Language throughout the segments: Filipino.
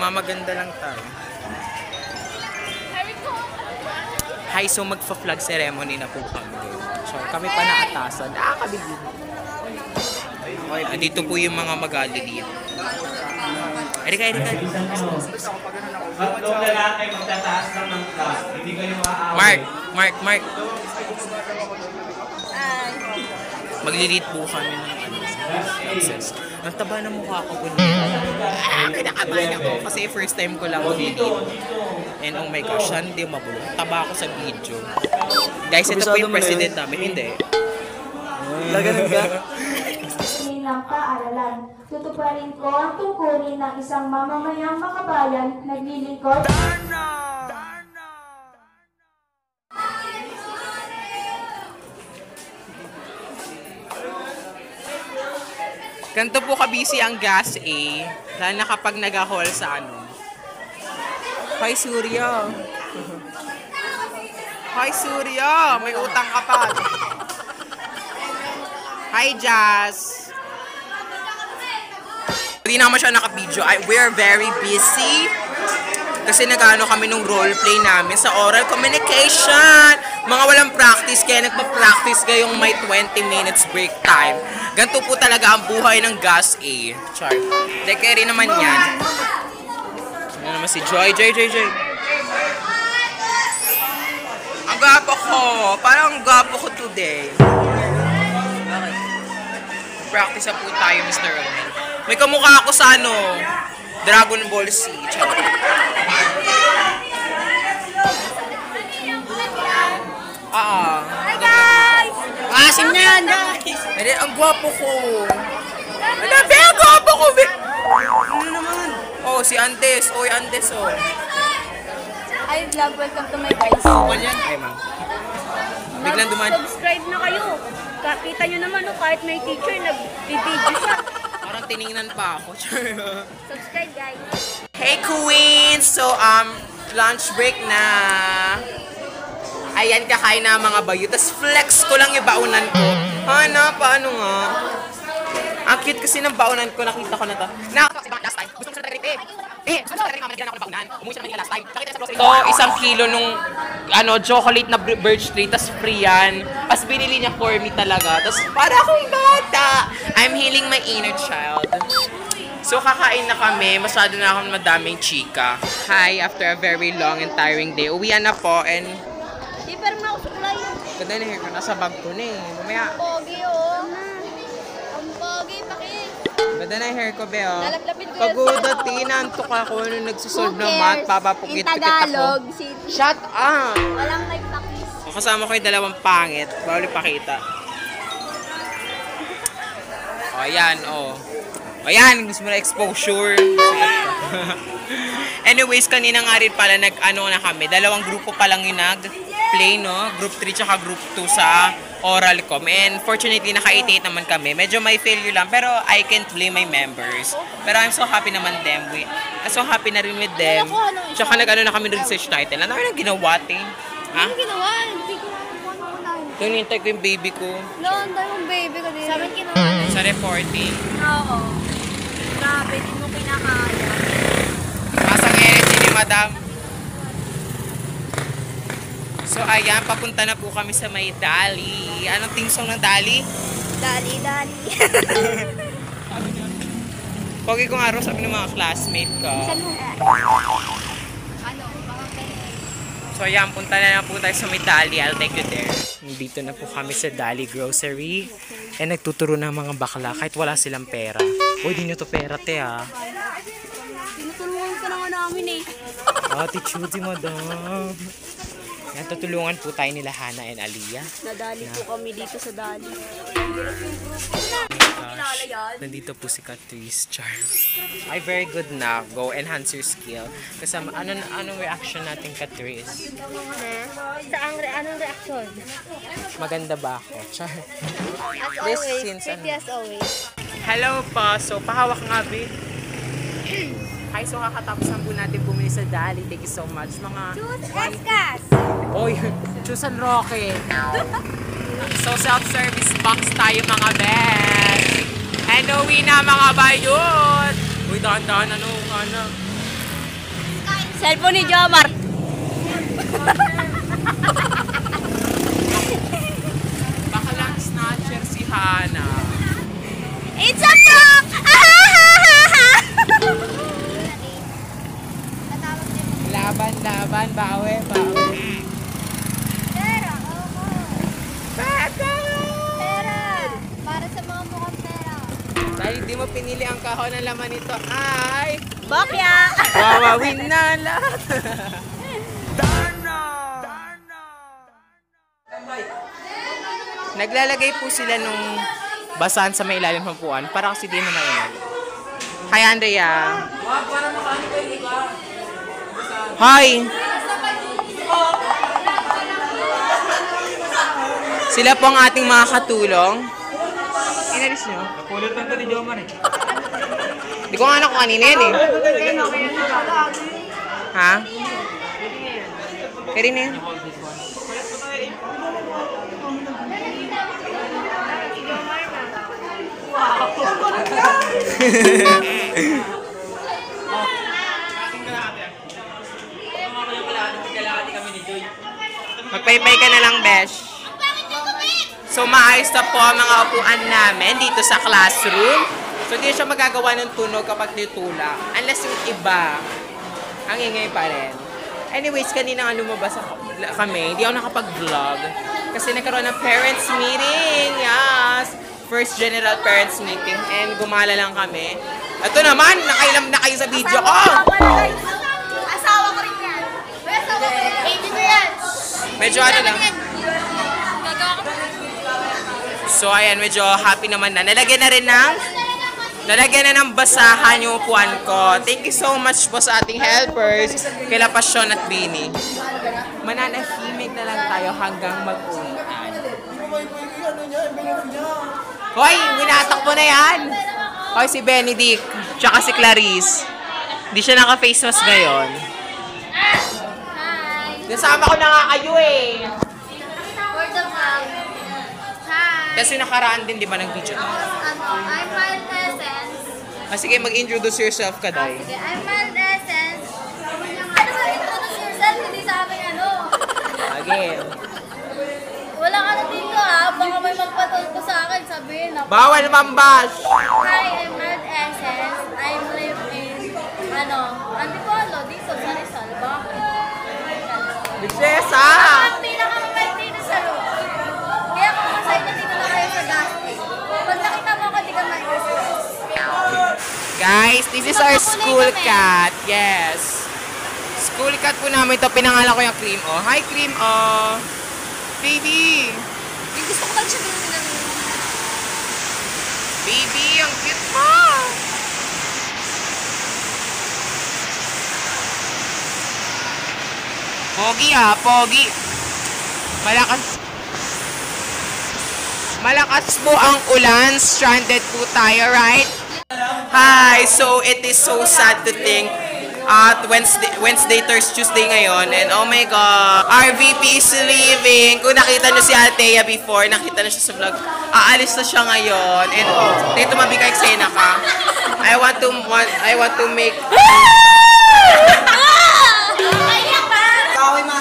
Nagmamaganda lang tayo. Hi, so magpa-flag ceremony na po kami. So, kami pa naatasan. Nakakabilib. Andito po yung mga magalilid. Erika. Tatlong lalaki magtataas lang ng flag. Hindi kayo maaawa. Mark. Maglilid po kami ng access. Ang taba ng mukha ko po niya. Kinakabahan ako kasi first time ko lang maglilid. And oh my gosh, sana hindi mabulo. Taba ako sa video. Guys, ito po yung president namin. Hindi. Laganan ka? ng paaralan. Tutuparin ko ang tungkulin ng isang mamamayang makabayan naglilingkod. Ganito po kabisi ang gas A, lalo na kapag nag-haul sa ano. Hi Surya! Hi Surya! May utang ka pa! Hi Jazz! Hindi naman siya naka-video. We're very busy. Kasi nag-ano kami nung roleplay namin sa oral communication. Mga walang practice, kaya nagpa-practice kayong may 20 minutes break time. Ganito po talaga ang buhay ng gas A. Char. Dekeri naman yan. Ano naman si Joy. Ang gwapo ko. Parang ang gwapo ko today. Okay. Practice na po tayo, Mr. Roman. May kamukha ako sa ano, Dragon Ball Z. Char. Hi guys! Asim na yan, guys! Hindi, ang gwapo ko. Ang gwapo ko, ano naman? Oh, si Andes. Oy, Andes, oh. Hi vlog, welcome to my guys. Wala yan? Ay, ma'am. Biglang duman. Subscribe na kayo. Kita nyo naman, no, kahit may teacher, nag-video siya. Parang tiningnan pa ako. Subscribe guys. Hey, Queen! So, lunch break na. Ayan, kakain na mga bayo. Tapos flex ko lang yung baunan ko. Paano nga? Ang cute kasi ng baunan ko. Nakita ko na to. Last time. Gusto ko sa tagarip eh. Gusto ko sa tagarip naman. Nagyan ako ng baunan. Umuwi siya naman last time. Nakita sa grocery. So, 1 kilo nung chocolate na birch tree. Tapos free yan. Tapos binili niya for me talaga. Tapos para akong bata. I'm healing my inner child. So, kakain na kami. Masyado na akong madaming chika. Hi, after a very long and tiring day. Uwian na po and Di pero na ako supply. ganda na hair ko. Nasa bag ko na eh. Mamaya. Pogi oh. Ang pogi, paki. Ganda na hair ko, be oh. Nalaklapin ko yan. Pagod tinantok ako nung nagsusolve ng math. Papapukit-pukit In Tagalog, ako. si... Shut up! Walang nagpakis. Kasama ko yung dalawang pangit. Bawal ipakita. O, ayan, o. O, ayan. Gusto mo na exposure. Anyways, kanina nga rin pala nag-ano na kami. Dalawang grupo pa lang yung nag-play, no? Group 3 tsaka group 2 sa oral com. And fortunately, naka-88 naman kami. Medyo may failure lang. Pero I can't blame my members. Pero I'm so happy naman them. I'm so happy na rin with them. Tsaka nag-ano na kami ng research title. Ano nang ginawa, te? Ha? Ano ginawa? Hindi ko na. Tunintay ko yung baby ko. Noon tayo yung baby ko din. Sabi ginawa. Sa reporting. Oo. Grabe, di mo kinakaya. Masang energy ni madam. So ayan, papunta na po kami sa may Dali. Anong theme song ng Dali? Dali. Pogi ko nga ro, sabi ng mga classmate ko. So ayan, punta na po tayo sa may Dali. I'll take you there. Dito na po kami sa Dali Grocery. And nagtuturo ng mga bakla kahit wala silang pera. Uy, di nyo to pera, te ha. Tinutulungan ka na nga namin eh. Ate Chudy, madam. Yan, tutulungan po tayo nila Hana and Aliyah. Nadali po kami dito sa Dali. Gosh, nandito po si Catrice Charm. Ay, very good na. Go enhance your skill. Kasama, anong reaction natin, Catrice? Anong reaction? Maganda ba ako? Char. As This always, since pretty as always. Hello pa. So, pahawak nga, be. Hi, so kakatapos na po natin bumili sa Dali. Thank you so much. Mga... Kaskas! Oy, Chusan Roque. So, self-service box tayo, mga best. And uwi na, mga bayot. Uy, dahan-dahan, ano. Cellphone ni Jomar. Baka lang snatcher si Hana. It's a prank! Laban, bawe. Pera, Pera! Para sa mga mukhang pera. Dahil hindi mo pinili ang kahon ng laman nito ay... Bakya! Wawawin na lahat. Naglalagay po sila nung basahan sa may ilalim ng puan para kasi di na mainag. Hi, Andrea. Hi! Sila po ang ating mga katulong. Inalis nyo? Napulot lang ito ni Jomar eh. Di ko nga anak ko kanina yan eh. Ha? Pwede na yan. Magpaypay ka na lang, Besh. So, maayos na po ang mga upuan namin dito sa classroom. So, hindi siya magagawa ng tunog kapag nitula. Unless yung iba, ang ingay pa rin. Anyways, kanina nga lumabas kami. Hindi ako nakapag-vlog. Kasi nagkaroon ng parents meeting. Yes! First general parents meeting. And gumala lang kami. Ito naman, nakailam na kayo sa video ko. Asawa ko rin yan. Baby ko yan. Medyo ano lang. Gagawa ko. So, ayan, medyo happy naman na. Nalagyan na ng basahan yung upuan ko. Thank you so much po sa ating helpers, kila Pasyon at Bini. Mananahimik na lang tayo hanggang mag-uwian. Hoy, winatakbo na yan! Hoy, si Benedict, tsaka si Clarice. Hindi siya naka-face mask ngayon. Hi. Nasama ko na nga kayo eh. For the vlog. Hi. Kasi nakaraan din, di ba, nag-video? I'm Mild Essence. Sige, mag-introduce yourself ka, Day. Sige, I'm Mild Essence. Ano ba introduce yourself? Hindi sa akin ano. Again. Wala ka na dito ah. Baka may magpatulpo sa akin. Sabihin na. Bawal mambash! Hi, I'm Mild Essence. I'm live in, Antipolo, dito sa Rizal. Bakit? Prinsesa! Ang pinakamabait dito sa loob. Kaya kung masay na dito na kayo sa gasting. Pag nakita mo ako, di ka ma-stress. Guys, this is our school cat. Yes. School cat po namin ito. Pinangalan ko yung Cream O. Hi, Cream O! Baby! Gusto ko lang siya gawin ng... Baby, ang cute mo! Pogi ah, pogi. Malakas po ang ulan. Stranded po tayo, right? Hi! So, it is so sad to think at Wednesday, Thursday, Tuesday ngayon. And oh my God, our VP is leaving. Kung nakita nyo si Althea before, nakita na siya sa vlog. Aalis na siya ngayon. And dito tumabi ka, eksena ka. I want to make...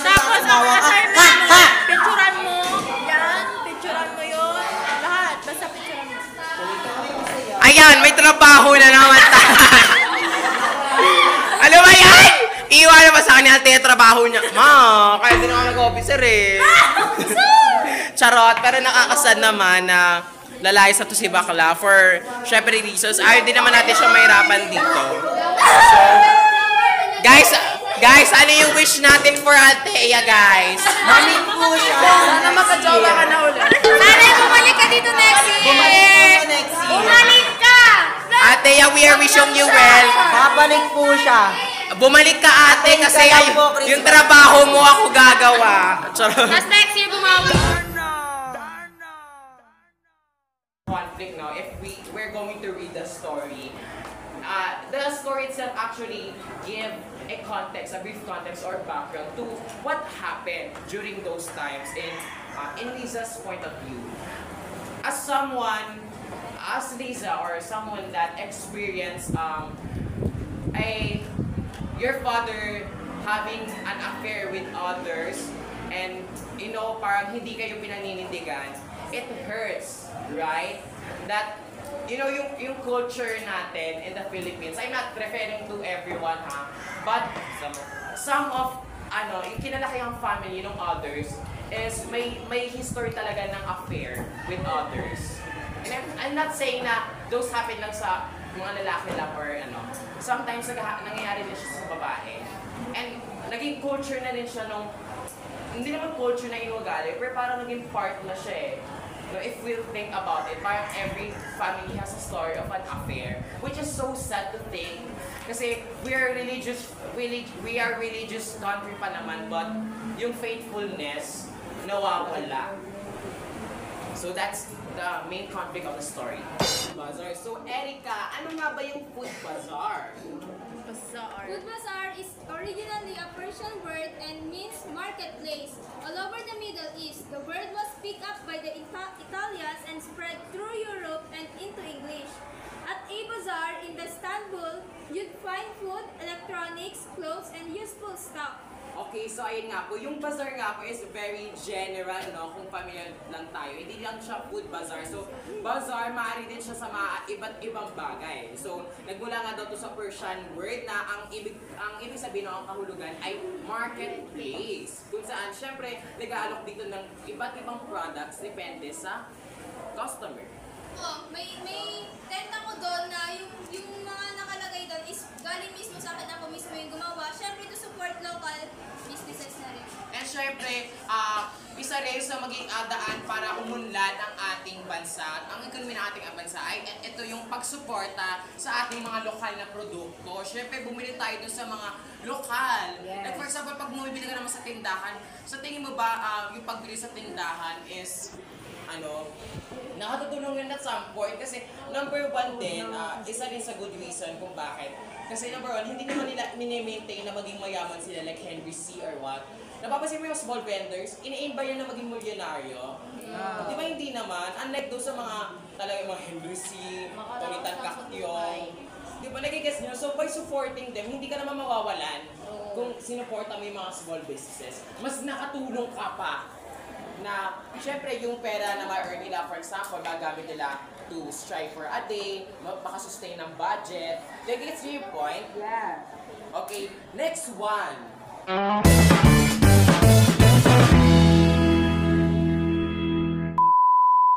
Tapos ang assignment mo, picturean mo. Yan, picturean mo yun. Lahat, basta picturean mo. Ayan, may trabaho na naman tayo. Ano ba yan? Iwan ba sa kanya Althea trabaho niya? Ma, kaya din ako nag-officer eh. Charot, pero nakakasad naman na lalayas na to si Bakla for syempre reasons. Ayaw din naman natin siya mahirapan dito. So, guys, ano yung wish natin for Althea, guys? Mami po siya. Sana makajowa ka na ulit. Sana bumalik ka dito next year. Bumalik ka! Althea, we are wishing you well. Babalik po siya. Bumalik ka ate kasi Thank you po, Chris. yung trabaho mo ako gagawa. Charot. Tapos next year bumalik. Conflict now, if we're going to read the story itself actually give a context, a brief context or background to what happened during those times in Liza's point of view. As Liza or someone that experienced your father having an affair with others and parang hindi kayo pinaninindigan, it hurts, right? That yung culture natin in the Philippines, I'm not referring to everyone but some of yung kinalakihang family ng others is may history talaga ng affair with others. And I'm not saying na those happen lang sa mga lalaki lang or sometimes nangyayari din siya sa babae. And naging culture na din siya hindi naman culture na inugali, pero parang naging part na siya if we'll think about it, parang every family has a story of an affair, which is so sad to think. Kasi we are religious country pa naman, but yung faithfulness nawawala. So that's the main conflict of the story. Bazaar. So Erica, ano nga ba yung food bazaar? Food bazaar is originally a Persian word and means marketplace. All over the Middle East, the word was picked up by the Italians and spread through Europe and into English. At a bazaar in Istanbul, you'd find food, electronics, clothes, and useful stuff. Okay, so ayun nga po, yung bazaar nga po is very general, kung familiar lang tayo. Hindi lang siya food bazaar. So, bazaar, maaari din siya sa mga iba't ibang bagay. So, nagmula nga daw to sa Persian word na ang ibig sabihin ng kahulugan ay marketplace. Kung saan, syempre, nag-aalok dito ng iba't ibang products, depende sa customer. May tent ako doon na yung mga nakalagay doon is galing mismo sa akin, ako mismo yung gumawa. Siyempre to support local businesses na rin. And syempre, isa rin sa maging daan para umunlad ang ating bansa, ang ekonomi ng ating bansa ay ito yung pagsuporta sa ating mga lokal na produkto. Syempre, bumili tayo dun sa mga lokal. Like for example, pag bumibili ka naman sa tindahan, sa tingin mo ba yung pagbili sa tindahan is nakatutulong yun at some point kasi number one din, isa rin sa good reason kung bakit. Kasi number one, hindi naman nila mini-maintain na maging mayaman sila like Henry C. or what. Napapansin mo yung small vendors, ini-aim ba yan na maging milyonaryo? Di ba hindi naman? Unlike doon sa mga talagang mga Henry C., Tony Tan Cacquiao. Di ba nagigets nyo? So by supporting them, hindi ka naman mawawalan kung sinuporta mo yung mga small businesses. Mas nakatulong ka pa na syempre yung pera na ma-earn nila, for example, gagamit nila to strive for a day, makasustain ng budget. Like, it's your point? Yeah. Okay, next one.